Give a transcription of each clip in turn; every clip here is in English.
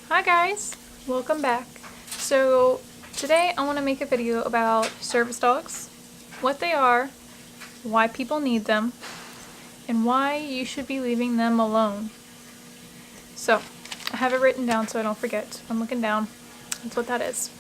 Hi guys, welcome back. So today I want to make a video about service dogs, what they are, why people need them, and why you should be leaving them alone. So I have it written down so I don't forget. I'm looking down. That's what that is.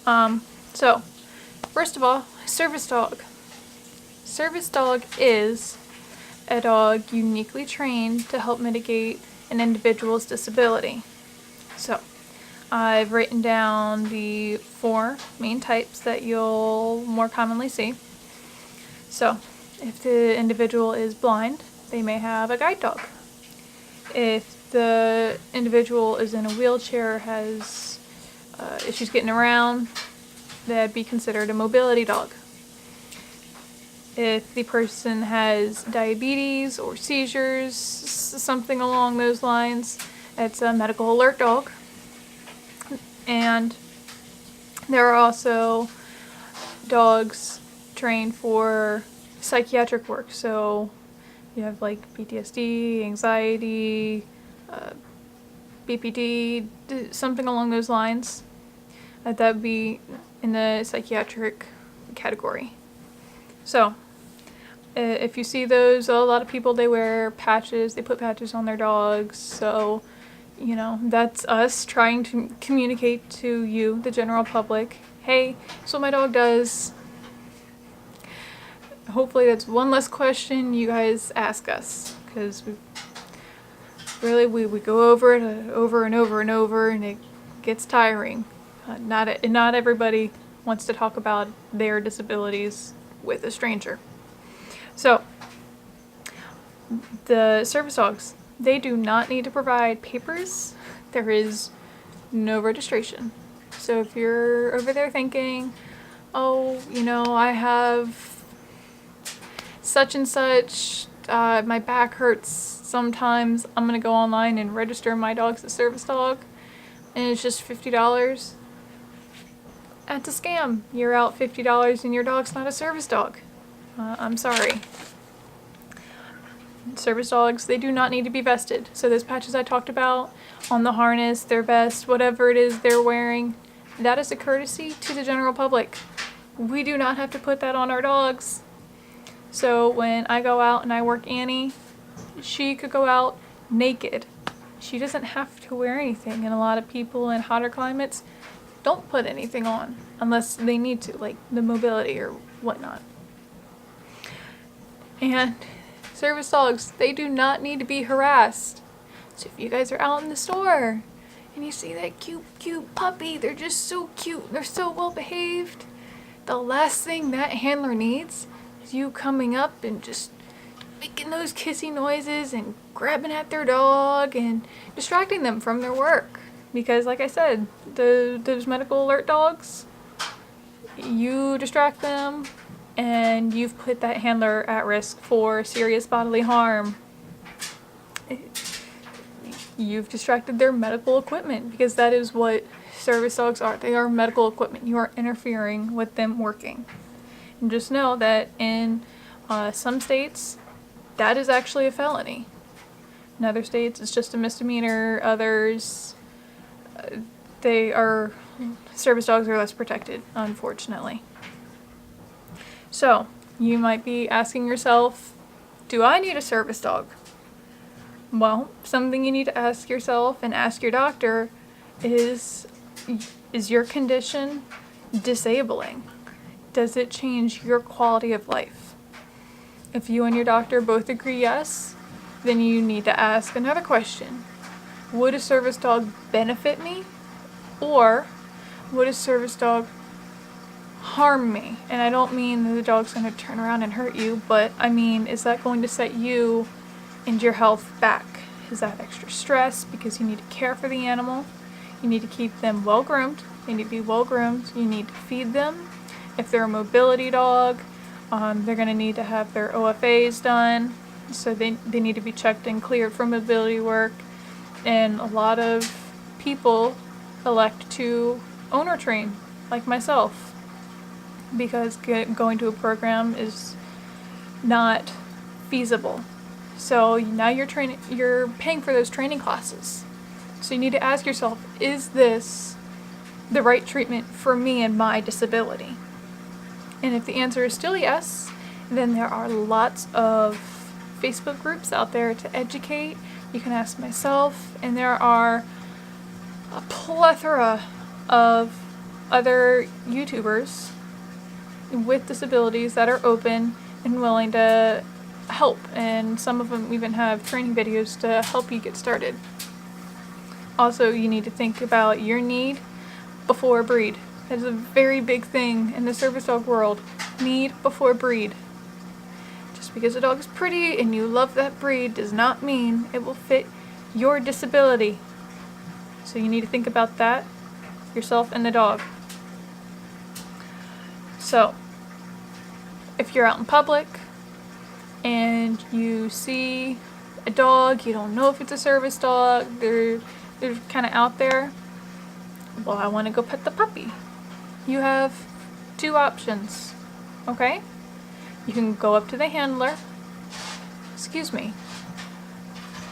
So first of all, service dog. Service dog is a dog uniquely trained to help mitigate an individual's disability. So, I've written down the 4 main types that you'll more commonly see. So, if the individual is blind, they may have a guide dog. If the individual is in a wheelchair, has issues getting around, that'd be considered a mobility dog. If the person has diabetes or seizures, something along those lines, it's a medical alert dog. And there are also dogs trained for psychiatric work. So you have like PTSD, anxiety, BPD, something along those lines. That would be in the psychiatric category. So if you see those, a lot of people, they wear patches, they put patches on their dogs. So, you know, that's us trying to communicate to you, the general public, hey, that's what my dog does. Hopefully that's one less question you guys ask us, because we go over it over and over and over, and it gets tiring. Not everybody wants to talk about their disabilities with a stranger. So, the service dogs, they do not need to provide papers. There is no registration. So if you're over there thinking, oh, you know, I have such and such, my back hurts sometimes, I'm gonna go online and register my dog as a service dog, and it's just $50. That's a scam. You're out $50 and your dog's not a service dog. I'm sorry. Service dogs, they do not need to be vested. So those patches I talked about on the harness, their vest, whatever it is they're wearing, that is a courtesy to the general public. We do not have to put that on our dogs. So when I go out and I work Annie, she could go out naked. She doesn't have to wear anything, and a lot of people in hotter climates don't put anything on unless they need to, like the mobility or whatnot. And service dogs, they do not need to be harassed. So if you guys are out in the store and you see that cute puppy, they're just so cute, they're so well behaved, the last thing that handler needs is you coming up and just making those kissy noises and grabbing at their dog and distracting them from their work. Because like I said, those medical alert dogs, you distract them and you've put that handler at risk for serious bodily harm. You've distracted their medical equipment, because that is what service dogs are. They are medical equipment. You are interfering with them working. And just know that in some states, that is actually a felony. In other states, it's just a misdemeanor. Others, service dogs are less protected, unfortunately. So, you might be asking yourself, do I need a service dog? Well, something you need to ask yourself and ask your doctor is your condition disabling? Does it change your quality of life? If you and your doctor both agree yes, then you need to ask another question. Would a service dog benefit me? Or would a service dog harm me? And I don't mean that the dog's going to turn around and hurt you, but I mean, is that going to set you and your health back? Is that extra stress because you need to care for the animal? You need to keep them well groomed. They need to be well groomed. You need to feed them. If they're a mobility dog, they're going to need to have their OFAs done. So they need to be checked and cleared for mobility work. And a lot of people elect to owner train, like myself, because going to a program is not feasible. So now you're paying for those training classes. So So you need to ask yourself, is this the right treatment for me and my disability? And if the answer is still yes, then there are lots of Facebook groups out there to educate. You can ask myself, and there are a plethora of other YouTubers with disabilities that are open and willing to help, and some of them even have training videos to help you get started. Also, you need to think about your need before breed. That is a very big thing in the service dog world. Need before breed. Just because a dog is pretty and you love that breed does not mean it will fit your disability. So you need to think about that, yourself and the dog. So, if you're out in public and you see a dog, you don't know if it's a service dog, they're kind of out there, well, I want to go pet the puppy. You have two options, okay? You can go up to the handler. Excuse me,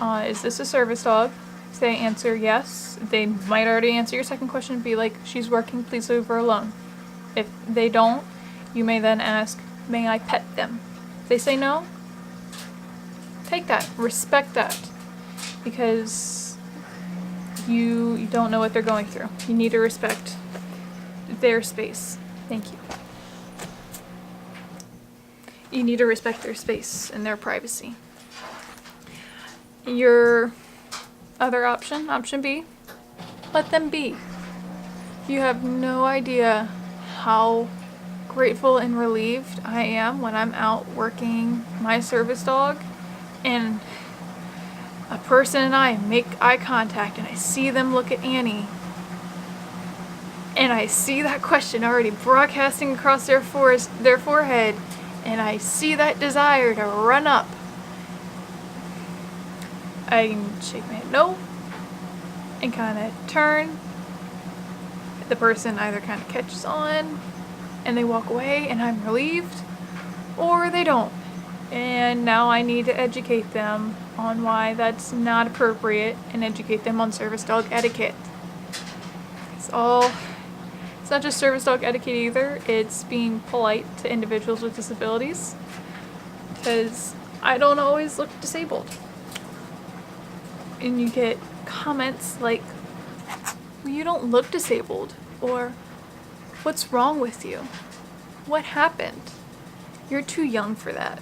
is this a service dog? If they answer yes, they might already answer your second question and be like, she's working, please leave her alone. If they don't, you may then ask, may I pet them? If they say no, take that, respect that, because you don't know what they're going through. You need to respect their space. Thank you. You need to respect their space and their privacy. Your other option, option B, let them be. You have no idea how grateful and relieved I am when I'm out working my service dog and a person and I make eye contact and I see them look at Annie and I see that question already broadcasting across their forehead, and I see that desire to run up. I can shake my head no and kind of turn. The person either kind of catches on and they walk away and I'm relieved, or they don't. And now I need to educate them on why that's not appropriate and educate them on service dog etiquette. It's not just service dog etiquette either, it's being polite to individuals with disabilities, because I don't always look disabled. And you get comments like, well, you don't look disabled, or what's wrong with you? What happened? You're too young for that.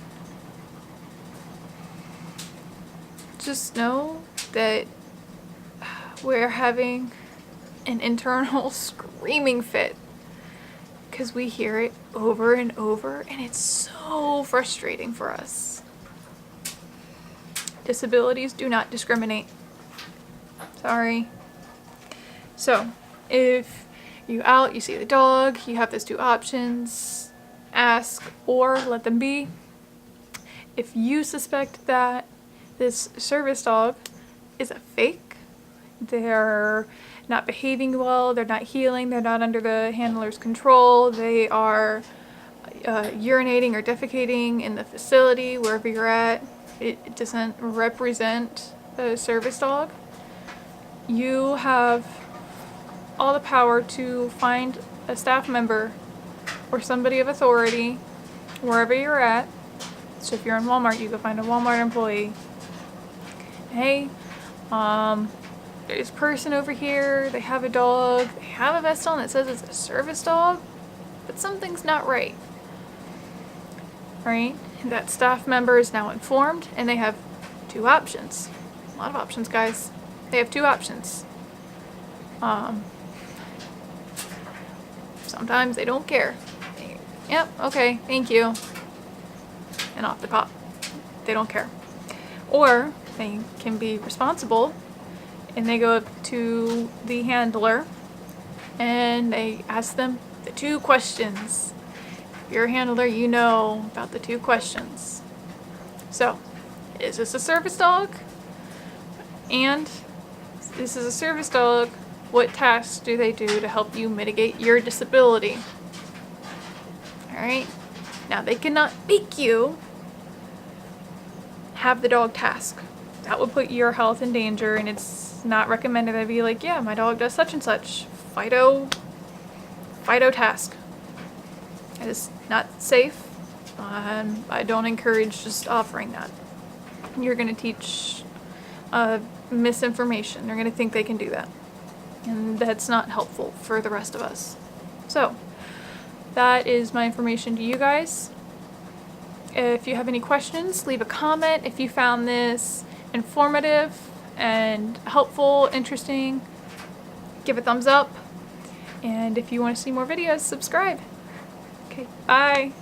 Just know that we're having an internal screaming fit because we hear it over and over, and it's so frustrating for us. Disabilities do not discriminate. Sorry. So, if you see the dog, you have those two options, ask or let them be. If you suspect that this service dog is a fake, they're not behaving well, they're not healing, they're not under the handler's control, they are urinating or defecating in the facility, wherever you're at, it doesn't represent a service dog, you have all the power to find a staff member or somebody of authority wherever you're at. So if you're in Walmart, you go find a Walmart employee. Hey, there's a person over here, they have a dog, they have a vest on that says it's a service dog, but something's not right. Right? And that staff member is now informed, and they have two options. A lot of options, guys. They have two options. Sometimes they don't care. Yep, okay, thank you. And off the pop. They don't care. Or they can be responsible and they go up to the handler and they ask them the two questions. If you're a handler, you know about the two questions. So, is this a service dog? And this is a service dog. What tasks do they do to help you mitigate your disability? Alright? Now, they cannot make you have the dog task. that would put your health in danger, and it's not recommended. I'd be like, yeah, my dog does such and such. Fido task. It is not safe. I don't encourage just offering that. You're going to teach misinformation. They're going to think they can do that. And that's not helpful for the rest of us. So, that is my information to you guys. If you have any questions, leave a comment. If you found this informative and helpful, interesting, give a thumbs up. And if you want to see more videos, subscribe. Okay, bye.